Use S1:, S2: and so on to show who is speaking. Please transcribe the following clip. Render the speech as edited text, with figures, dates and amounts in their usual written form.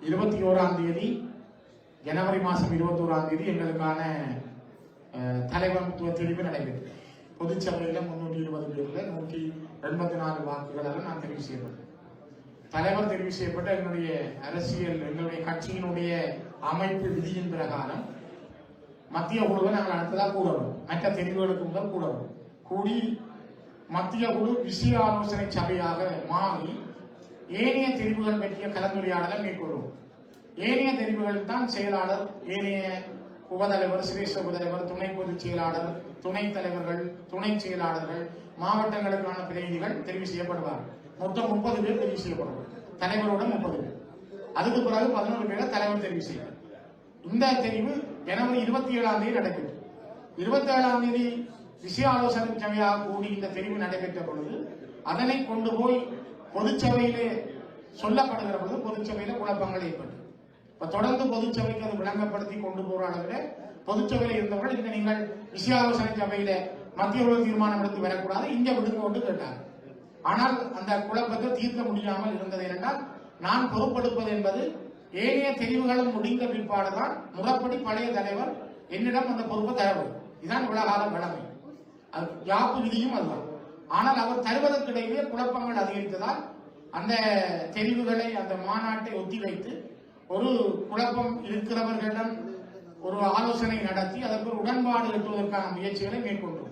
S1: 21ஆம் தேதி ஜனவரி மாதம் 21ஆம் தேதி எங்களுக்கான தலைவர்த்துவ தெரிவு நடைபெற்றது. பொதுச்சபையில் 320 பேரில் 184 வாக்குகளால் நான் தெரிவு செய்யப்பட்டேன். தலைவர் தெரிவு செய்யப்பட்ட எங்களுடைய கட்சியினுடைய அமைப்பு விதியின் பிரகாரம் மத்திய குழுவை நாங்கள் அடுத்ததாக கூடணும். மற்ற தெரிவுகளுக்கு முதல் கூடணும். கூடி மத்திய குழு விஷய ஆலோசனை சபையாக மாறி ஏனைய தெரிவுகள் பற்றிய கலந்துரையாடலை மேற்கொள்ளும். ஏனைய தெரிவுகள் தான் செயலாளர், ஏனைய உபதலைவர், சிரேஷ்ட உபதலைவர், துணை பொதுச் செயலாளர், துணைத் தலைவர்கள், துணை செயலாளர்கள், மாவட்டங்களுக்கான பிரதிநிதிகள் தெரிவு செய்யப்படுவார்கள். மொத்தம் 30 பேர் தெரிவு செய்யப்படுவார். தலைவரோட 30 பேர். அதுக்கு பிறகு 11 பேரை தலைவர் தெரிவு செய்வார். இந்த தெரிவு ஜனவரி 27ஆம் தேதி நடைபெற்றது. 27ஆம் தேதி விஷய ஆலோசனை சபையாக கூடி இந்த தெரிவு நடைபெற்ற பொழுது அதனை கொண்டு போய் பொதுச்சபையிலே சொல்லப்படுகிற பொழுது பொதுச்சபையில குழப்பங்கள் ஏற்பட்டது. இப்ப தொடர்ந்து பொதுச்சபைக்கு அது விளங்கப்படுத்தி கொண்டு போற அளவில் பொதுச்சபையில இருந்தவர்கள் இந்த நீங்கள் விஷய ஆலோசனை சபையில மத்திய குழு தீர்மானம் எடுத்து வரக்கூடாது, இங்க விடுங்க கொண்டு கேட்டார். ஆனால் அந்த குழப்பத்தை தீர்க்க முடியாமல் இருந்தது. என்றால் நான் பொறுப்பெடுப்பது என்பது ஏனைய தெரிவுகளும் முடிந்த பிற்பாடுதான் முறைப்படி பழைய தலைவர் என்னிடம் அந்த பொறுப்பை தரவும். இதுதான் உலகால வளமை. அது யாப்பு விதியும் அதுதான். ஆனால் அவர் தருவதற்கிடையே குழப்பங்கள் அதிகரித்ததால் அந்த தெரிவுகளை, அந்த மாநாட்டை ஒத்திவைத்து ஒரு குழப்பம் இருக்கிறவர்களிடம் ஒரு ஆலோசனை நடத்தி அதற்கு ஒரு உடன்பாடு எட்டுவதற்கான முயற்சிகளை மேற்கொண்டோம்.